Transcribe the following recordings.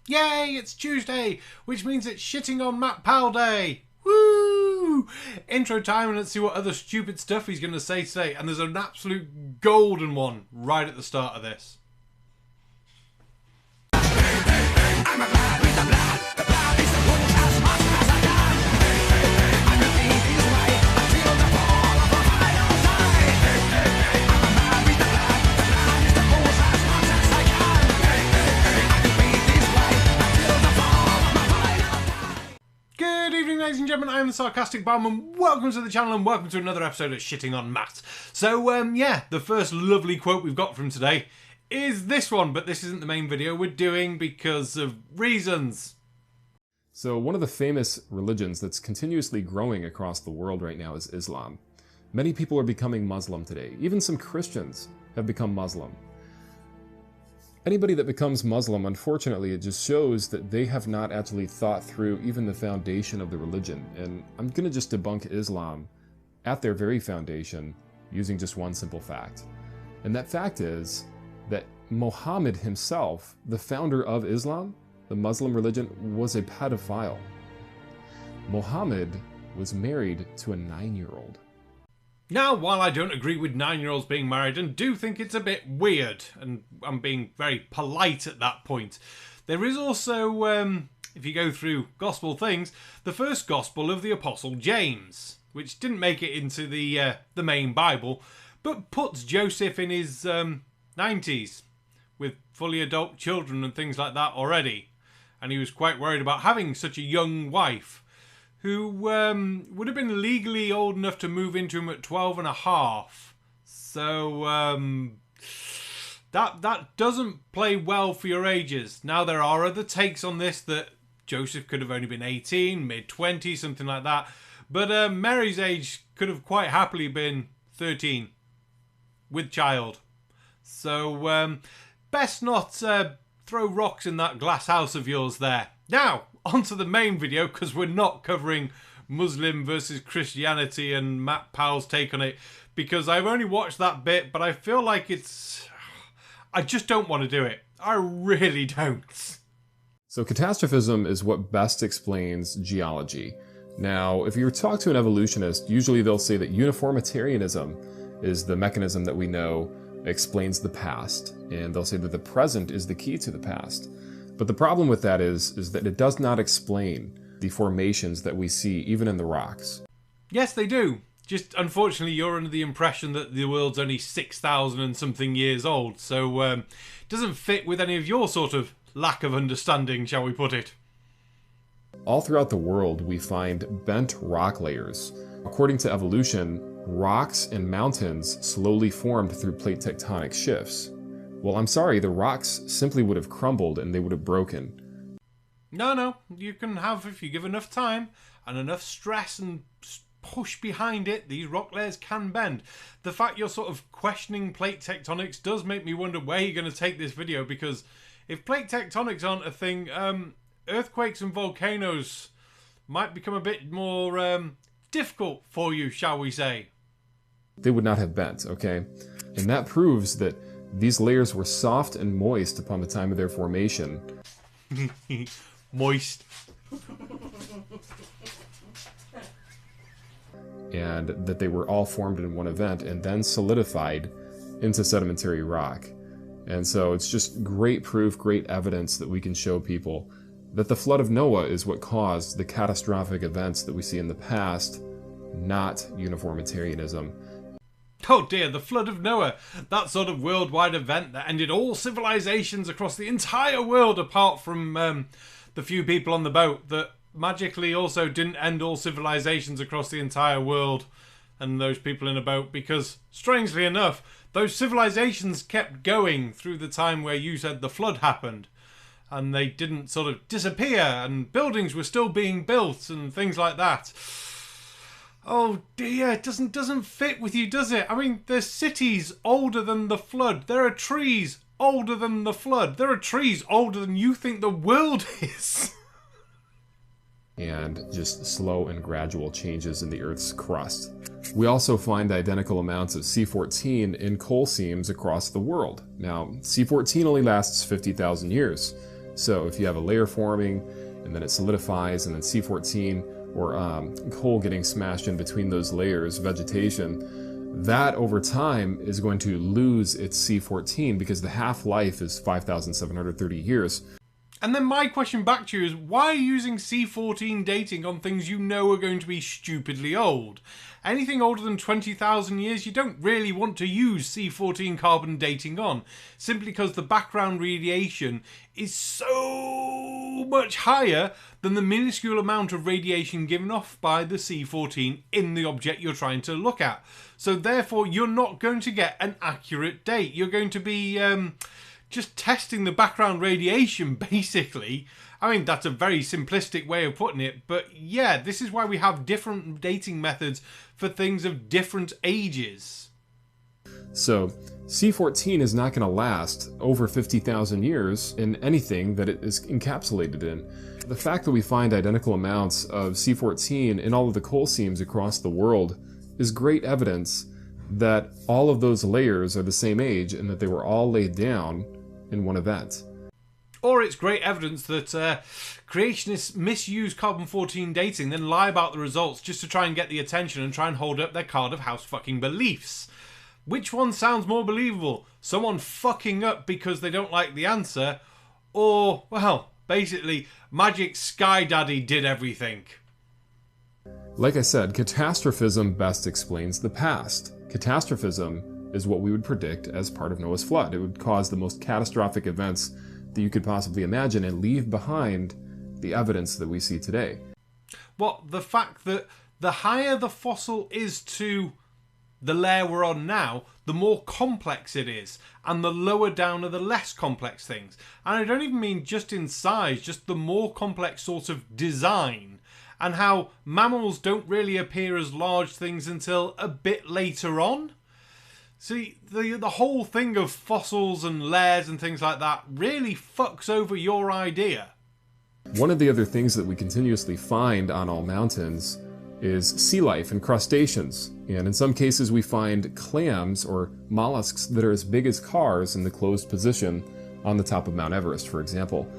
Yay, it's Tuesday, which means it's shitting on Matt Powell Day. Woo! Intro time, and let's see what other stupid stuff he's going to say today. And there's an absolute golden one right at the start of this. I'm a blood with the blood. The blood is the rules as much as I can. I repeat this way until the fall of a final die. I'm a man with the blood. The blood is the rules as much as I can. I repeat this way until the fall of a final die. Good evening, ladies and gentlemen. I am the Sarcastic Barman. Welcome to the channel and welcome to another episode of Shitting on Matt. So, yeah, the first lovely quote we've got from today is this one, but this isn't the main video we're doing because of reasons. So one of the famous religions that's continuously growing across the world right now is Islam. Many people are becoming Muslim today. Even some Christians have become Muslim. Anybody that becomes Muslim, unfortunately, it just shows that they have not actually thought through even the foundation of the religion. And I'm going to just debunk Islam at their very foundation using just one simple fact. And that fact is that Muhammad himself, the founder of Islam, the Muslim religion, was a pedophile. Muhammad was married to a 9-year-old. Now, while I don't agree with 9-year-olds being married and do think it's a bit weird, and I'm being very polite at that point, there is also, if you go through gospel things, the first gospel of the Apostle James, which didn't make it into the main Bible, but puts Joseph in his 90s with fully adult children and things like that already, and he was quite worried about having such a young wife who would have been legally old enough to move into him at 12 and a half. So that doesn't play well for your ages. Now, there are other takes on this, that Joseph could have only been 18, mid-20s, something like that, but Mary's age could have quite happily been 13 with child. So, best not throw rocks in that glass house of yours there. Now, on to the main video, because we're not covering Muslim versus Christianity and Matt Powell's take on it, because I've only watched that bit, but I feel like I just don't want to do it. I really don't. So catastrophism is what best explains geology. Now, if you talk to an evolutionist, usually they'll say that uniformitarianism is the mechanism that we know explains the past, and they'll say that the present is the key to the past. But the problem with that is that it does not explain the formations that we see even in the rocks. Yes, they do. Just unfortunately, you're under the impression that the world's only 6,000 and something years old, so it doesn't fit with any of your sort of lack of understanding, shall we put it. All throughout the world, we find bent rock layers. According to evolution, rocks and mountains slowly formed through plate tectonic shifts. Well, I'm sorry, the rocks simply would have crumbled and they would have broken. No, you can have, if you give enough time and enough stress and push behind it, these rock layers can bend. The fact you're sort of questioning plate tectonics does make me wonder where you're going to take this video, because if plate tectonics aren't a thing, earthquakes and volcanoes might become a bit more difficult for you, shall we say. They would not have bent, okay? And that proves that these layers were soft and moist upon the time of their formation. Moist. And that they were all formed in one event and then solidified into sedimentary rock. And so it's just great proof, great evidence that we can show people that the flood of Noah is what caused the catastrophic events that we see in the past, not uniformitarianism. Oh dear, the flood of Noah, that sort of worldwide event that ended all civilizations across the entire world, apart from the few people on the boat, that magically also didn't end all civilizations across the entire world and those people in a boat, because strangely enough, those civilizations kept going through the time where you said the flood happened, and they didn't sort of disappear, and buildings were still being built and things like that. Oh dear, it doesn't fit with you, does it? I mean, there's cities older than the flood. There are trees older than the flood. There are trees older than you think the world is. And just slow and gradual changes in the Earth's crust. We also find identical amounts of Sh1ting in coal seams across the world. Now, Sh1ting only lasts 50,000 years. So if you have a layer forming and then it solidifies and then C14 or coal getting smashed in between those layers, vegetation, that over time is going to lose its C14 because the half-life is 5,730 years. And then my question back to you is, why are you using C14 dating on things you know are going to be stupidly old? Anything older than 20,000 years, you don't really want to use C14 carbon dating on, simply because the background radiation is so much higher than the minuscule amount of radiation given off by the C14 in the object you're trying to look at. So therefore, you're not going to get an accurate date. You're going to be just testing the background radiation, basically. I mean, that's a very simplistic way of putting it, but yeah, this is why we have different dating methods for things of different ages. So C14 is not going to last over 50,000 years in anything that it is encapsulated in. The fact that we find identical amounts of C14 in all of the coal seams across the world is great evidence that all of those layers are the same age and that they were all laid down in one event. Or it's great evidence that creationists misuse carbon-14 dating, then lie about the results just to try and get the attention and try and hold up their card of house fucking beliefs. Which one sounds more believable? Someone fucking up because they don't like the answer, or, well, basically, Magic Sky Daddy did everything. Like I said, catastrophism best explains the past. Catastrophism is what we would predict as part of Noah's flood. It would cause the most catastrophic events that you could possibly imagine and leave behind the evidence that we see today. What, the fact that the higher the fossil is to the layer we're on now, the more complex it is, and the lower down are the less complex things. And I don't even mean just in size, just the more complex sort of design, and how mammals don't really appear as large things until a bit later on. See, the whole thing of fossils and layers and things like that really fucks over your idea. One of the other things that we continuously find on all mountains is sea life and crustaceans. And in some cases we find clams or mollusks that are as big as cars in the closed position on the top of Mount Everest, for example.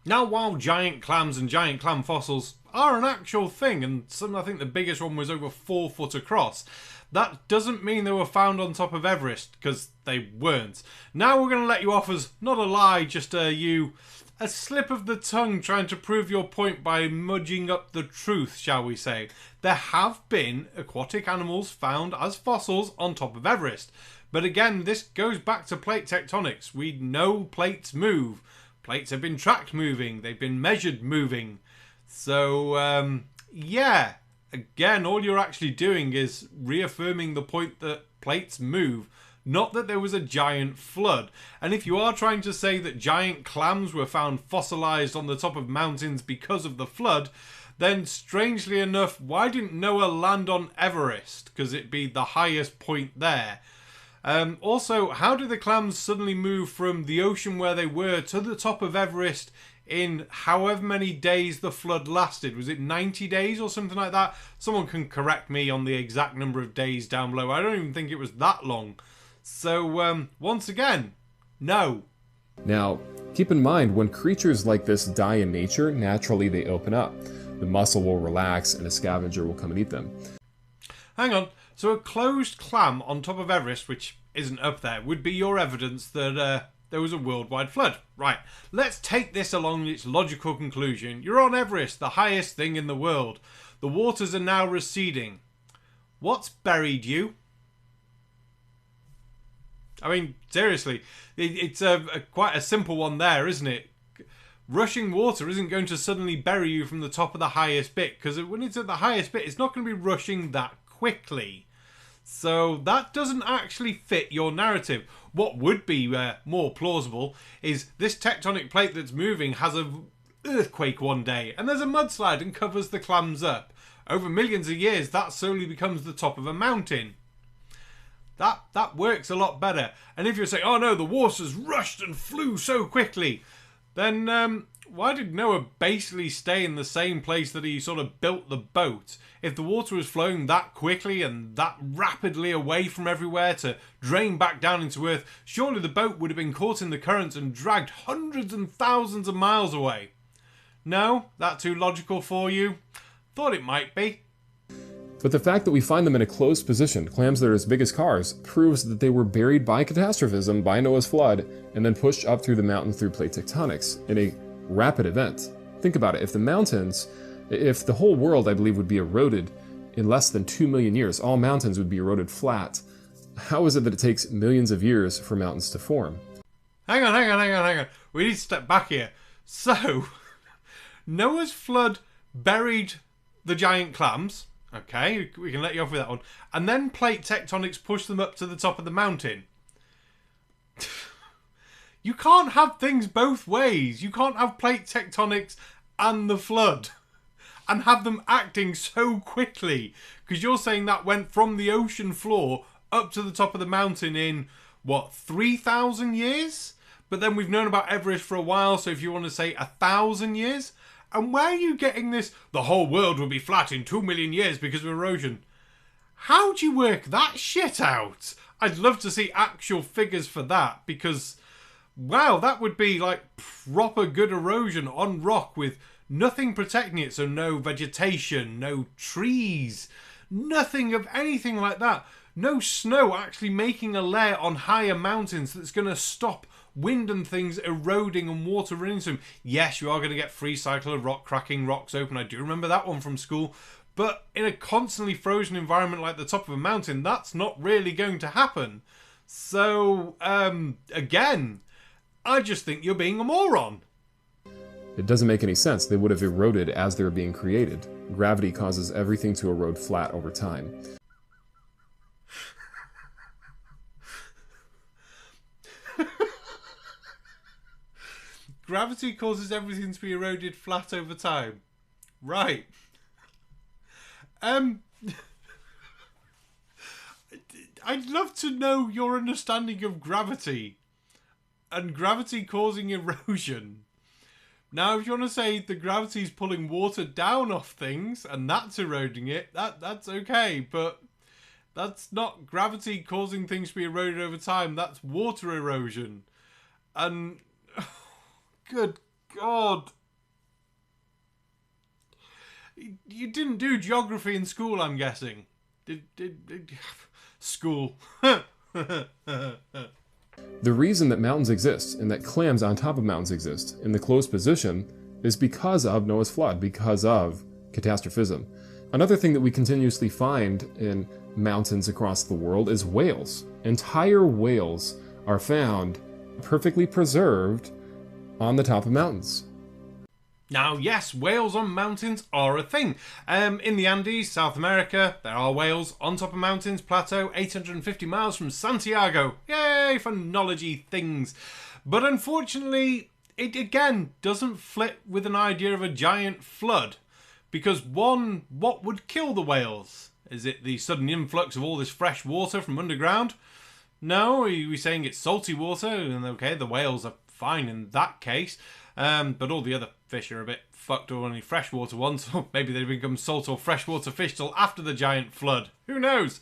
Now, while giant clams and giant clam fossils are an actual thing, and I think the biggest one was over 4 foot across, that doesn't mean they were found on top of Everest, because they weren't. Now we're going to let you off as not a lie, just a slip of the tongue trying to prove your point by mudging up the truth, shall we say. There have been aquatic animals found as fossils on top of Everest. But again, this goes back to plate tectonics. We know plates move. Plates have been tracked moving. They've been measured moving. So, yeah. Again, all you're actually doing is reaffirming the point that plates move, not that there was a giant flood. And if you are trying to say that giant clams were found fossilized on the top of mountains because of the flood, then strangely enough, why didn't Noah land on Everest? Because it'd be the highest point there. Also, how did the clams suddenly move from the ocean where they were to the top of Everest in however many days the flood lasted? Was it 90 days or something like that? Someone can correct me on the exact number of days down below. I don't even think it was that long. So, once again, no. Now, keep in mind, when creatures like this die in nature, naturally they open up. The muscle will relax and a scavenger will come and eat them. Hang on. So a closed clam on top of Everest, which isn't up there, would be your evidence that there was a worldwide flood. Right, let's take this along its logical conclusion. You're on Everest, the highest thing in the world. The waters are now receding. What's buried you? I mean, seriously, it's quite a simple one there, isn't it? Rushing water isn't going to suddenly bury you from the top of the highest bit, because when it's at the highest bit, it's not going to be rushing that quickly. So that doesn't actually fit your narrative. What would be more plausible is this tectonic plate that's moving has an earthquake one day, and there's a mudslide and covers the clams up. Over millions of years, that slowly becomes the top of a mountain. That works a lot better. And if you're saying, oh no, the waters rushed and flew so quickly, then why did Noah basically stay in the same place that he sort of built the boat? If the water was flowing that quickly and that rapidly away from everywhere to drain back down into Earth, surely the boat would have been caught in the currents and dragged hundreds and thousands of miles away. No? That too logical for you? Thought it might be. But the fact that we find them in a closed position, clams that are as big as cars, proves that they were buried by catastrophism, by Noah's flood, and then pushed up through the mountain through plate tectonics in a rapid event. Think about it. If the whole world, I believe, would be eroded in less than 2 million years, all mountains would be eroded flat. How is it that it takes millions of years for mountains to form? Hang on. We need to step back here. So, Noah's flood buried the giant clams. Okay, we can let you off with that one. And then plate tectonics pushed them up to the top of the mountain. You can't have things both ways. You can't have plate tectonics and the flood and have them acting so quickly. Because you're saying that went from the ocean floor up to the top of the mountain in, what, 3,000 years? But then we've known about Everest for a while, so if you want to say 1,000 years? And where are you getting this, the whole world will be flat in 2 million years because of erosion? How do you work that shit out? I'd love to see actual figures for that, because, wow, that would be like proper good erosion on rock with nothing protecting it, so no vegetation, no trees, nothing of anything like that. No snow actually making a layer on higher mountains that's going to stop wind and things eroding and water running into them. Yes, you are going to get free cycle of rock cracking rocks open. I do remember that one from school. But in a constantly frozen environment like the top of a mountain, that's not really going to happen. So, again, I just think you're being a moron. It doesn't make any sense. They would have eroded as they were being created. Gravity causes everything to erode flat over time. Gravity causes everything to be eroded flat over time. Right. I'd love to know your understanding of gravity and gravity causing erosion. Now, if you want to say the gravity's pulling water down off things and that's eroding it, that's okay, but that's not gravity causing things to be eroded over time. That's water erosion. And good God. You didn't do geography in school, I'm guessing. School. The reason that mountains exist and that clams on top of mountains exist in the closed position is because of Noah's flood, because of catastrophism. Another thing that we continuously find in mountains across the world is whales. Entire whales are found perfectly preserved on the top of mountains. Now, yes, whales on mountains are a thing. In the Andes, South America, there are whales on top of mountains, plateau, 850 miles from Santiago. Yay, phonology things. But unfortunately, it again doesn't fit with an idea of a giant flood. Because one, what would kill the whales? Is it the sudden influx of all this fresh water from underground? No, are we saying it's salty water? And okay, the whales are fine in that case. But all the other fish are a bit fucked, or only freshwater ones. Or maybe they become salt or freshwater fish till after the giant flood. Who knows?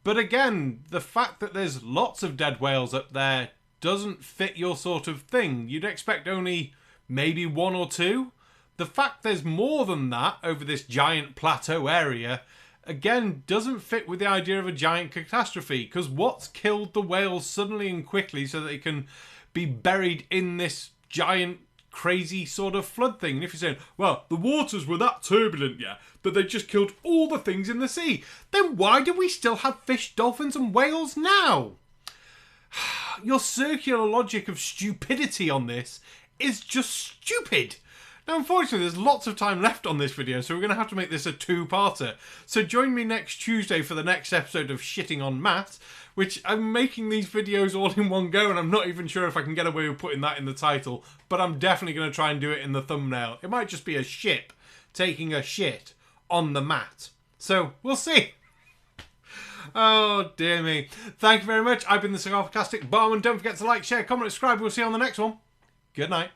But again, the fact that there's lots of dead whales up there doesn't fit your sort of thing. You'd expect only maybe one or two. The fact there's more than that over this giant plateau area, again, doesn't fit with the idea of a giant catastrophe. Because what's killed the whales suddenly and quickly so that they can be buried in this giant crazy sort of flood thing? And if you're saying, well, the waters were that turbulent, yeah, that they just killed all the things in the sea, then why do we still have fish, dolphins and whales now? Your circular logic of stupidity on this is just stupid. Now, unfortunately, there's lots of time left on this video, so we're going to have to make this a two-parter. So join me next Tuesday for the next episode of Shitting on Matt, which I'm making these videos all in one go, and I'm not even sure if I can get away with putting that in the title, but I'm definitely going to try and do it in the thumbnail. It might just be a ship taking a shit on the mat. So, we'll see. Oh, dear me. Thank you very much. I've been the sarcastic barman. Don't forget to like, share, comment, subscribe. We'll see you on the next one. Good night.